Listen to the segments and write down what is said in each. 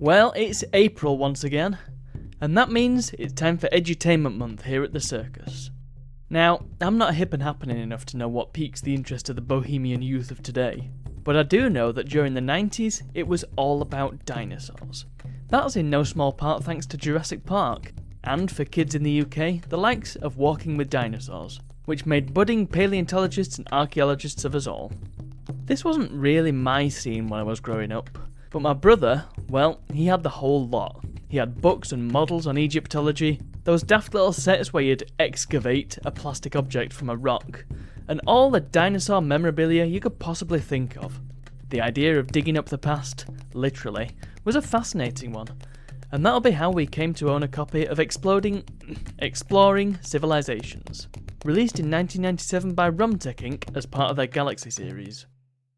Well, it's April once again, and that means it's time for Edutainment Month here at the circus. Now, I'm not hip and happening enough to know what piques the interest of the bohemian youth of today, but I do know that during the 90s it was all about dinosaurs. That's in no small part thanks to Jurassic Park, and for kids in the UK, the likes of Walking with Dinosaurs, which made budding paleontologists and archaeologists of us all. This wasn't really my scene when I was growing up, but my brother, well, he had the whole lot. He had books and models on Egyptology, those daft little sets where you'd excavate a plastic object from a rock, and all the dinosaur memorabilia you could possibly think of. The idea of digging up the past, literally, was a fascinating one, and that'll be how we came to own a copy of Exploring Civilizations, released in 1997 by Rumtech Inc. as part of their Galaxy series.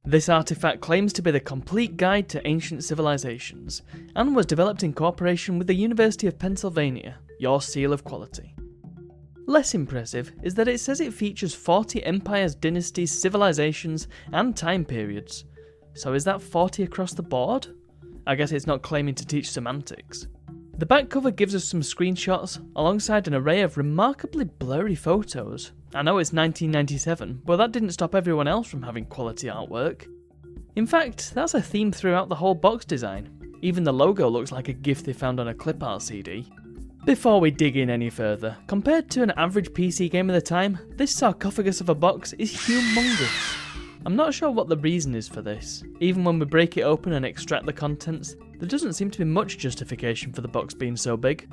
This artifact claims to be the complete guide to ancient civilizations, and was developed in cooperation with the University of Pennsylvania, your seal of quality. Less impressive is that it says it features 40 empires, dynasties, civilizations, and time periods. So is that 40 across the board? I guess it's not claiming to teach semantics. The back cover gives us some screenshots, alongside an array of remarkably blurry photos. I know it's 1997, but that didn't stop everyone else from having quality artwork. In fact, that's a theme throughout the whole box design. Even the logo looks like a GIF they found on a clip art CD. Before we dig in any further, compared to an average PC game of the time, this sarcophagus of a box is humongous. I'm not sure what the reason is for this. Even when we break it open and extract the contents, there doesn't seem to be much justification for the box being so big.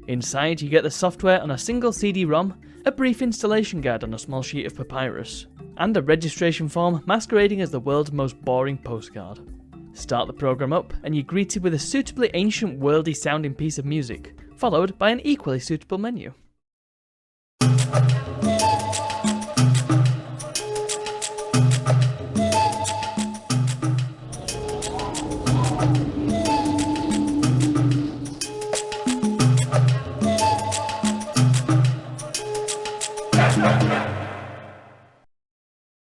Inside, you get the software on a single CD-ROM, a brief installation guide on a small sheet of papyrus, and a registration form masquerading as the world's most boring postcard. Start the program up, and you're greeted with a suitably ancient worldy sounding piece of music, followed by an equally suitable menu.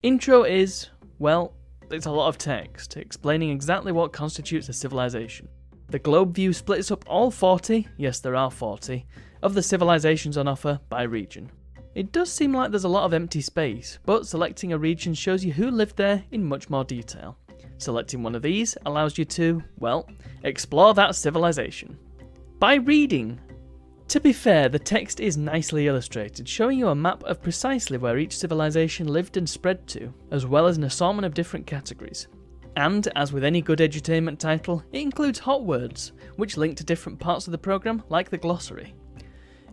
Intro is, well, it's a lot of text, explaining exactly what constitutes a civilization. The globe view splits up all 40, yes there are 40, of the civilizations on offer by region. It does seem like there's a lot of empty space, but selecting a region shows you who lived there in much more detail. Selecting one of these allows you to, well, explore that civilization. By reading! To be fair, the text is nicely illustrated, showing you a map of precisely where each civilization lived and spread to, as well as an assortment of different categories. And, as with any good edutainment title, it includes hot words, which link to different parts of the program, like the glossary.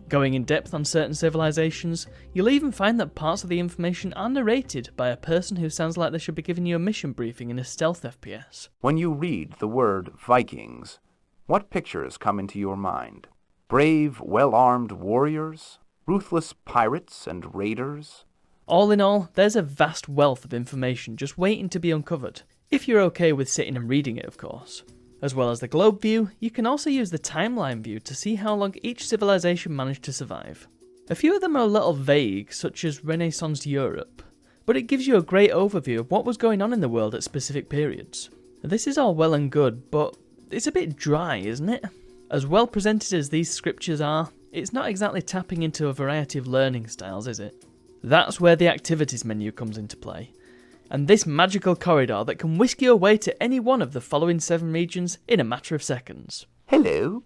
Going in depth on certain civilizations, you'll even find that parts of the information are narrated by a person who sounds like they should be giving you a mission briefing in a stealth FPS. When you read the word Vikings, what pictures come into your mind? Brave, well-armed warriors? Ruthless pirates and raiders? All in all, there's a vast wealth of information just waiting to be uncovered, if you're okay with sitting and reading it of course. As well as the globe view, you can also use the timeline view to see how long each civilization managed to survive. A few of them are a little vague, such as Renaissance Europe, but it gives you a great overview of what was going on in the world at specific periods. This is all well and good, but it's a bit dry, isn't it? As well presented as these scriptures are, it's not exactly tapping into a variety of learning styles, is it? That's where the activities menu comes into play, and this magical corridor that can whisk you away to any one of the following 7 regions in a matter of seconds. Hello,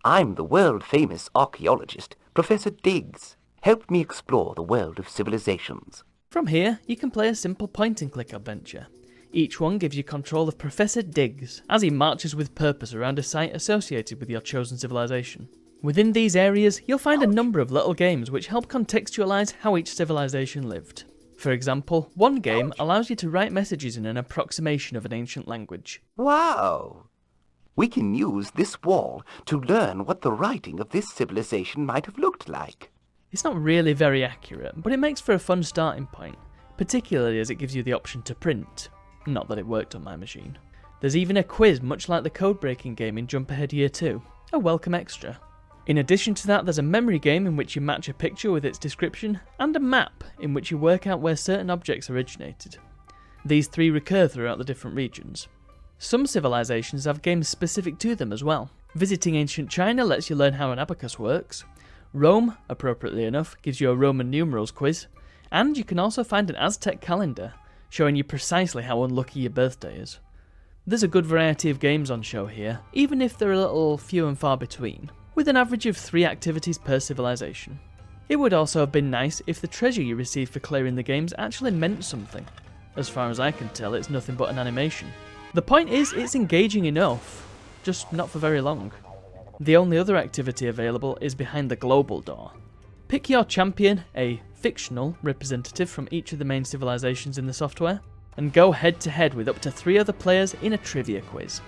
I'm the world-famous archaeologist, Professor Diggs. Help me explore the world of civilizations. From here, you can play a simple point-and-click adventure. Each one gives you control of Professor Diggs, as he marches with purpose around a site associated with your chosen civilization. Within these areas, you'll find a number of little games which help contextualise how each civilization lived. For example, one game allows you to write messages in an approximation of an ancient language. Wow! We can use this wall to learn what the writing of this civilization might have looked like. It's not really very accurate, but it makes for a fun starting point, particularly as it gives you the option to print. Not that it worked on my machine. There's even a quiz much like the code-breaking game in Jump Ahead Year 2, a welcome extra. In addition to that, there's a memory game in which you match a picture with its description, and a map in which you work out where certain objects originated. These 3 recur throughout the different regions. Some civilizations have games specific to them as well. Visiting ancient China lets you learn how an abacus works. Rome, appropriately enough, gives you a Roman numerals quiz. And you can also find an Aztec calendar, showing you precisely how unlucky your birthday is. There's a good variety of games on show here, even if they're a little few and far between, with an average of 3 activities per civilization. It would also have been nice if the treasure you received for clearing the games actually meant something. As far as I can tell, it's nothing but an animation. The point is, it's engaging enough, just not for very long. The only other activity available is behind the global door. Pick your champion, a fictional representative from each of the main civilizations in the software, and go head to head with up to 3 other players in a trivia quiz.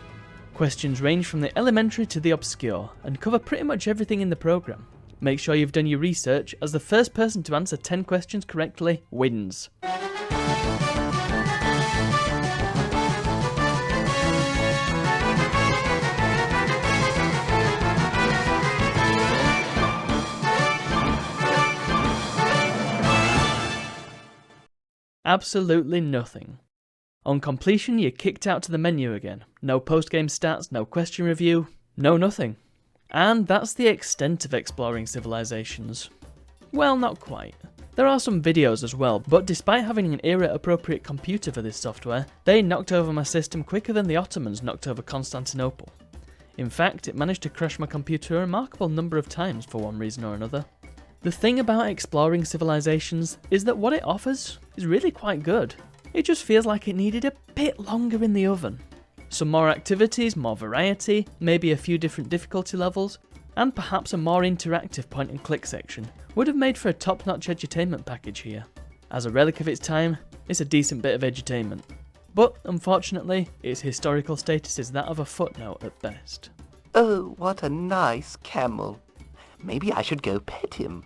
Questions range from the elementary to the obscure, and cover pretty much everything in the program. Make sure you've done your research, as the first person to answer 10 questions correctly wins. Absolutely nothing. On completion, you're kicked out to the menu again. No post-game stats, no question review, no nothing. And that's the extent of exploring civilizations. Well, not quite. There are some videos as well, but despite having an era-appropriate computer for this software, they knocked over my system quicker than the Ottomans knocked over Constantinople. In fact, it managed to crash my computer a remarkable number of times for one reason or another. The thing about exploring civilizations is that what it offers is really quite good. It just feels like it needed a bit longer in the oven. Some more activities, more variety, maybe a few different difficulty levels, and perhaps a more interactive point and click section would have made for a top-notch edutainment package here. As a relic of its time, it's a decent bit of edutainment. But unfortunately, its historical status is that of a footnote at best. Oh, what a nice camel. Maybe I should go pet him.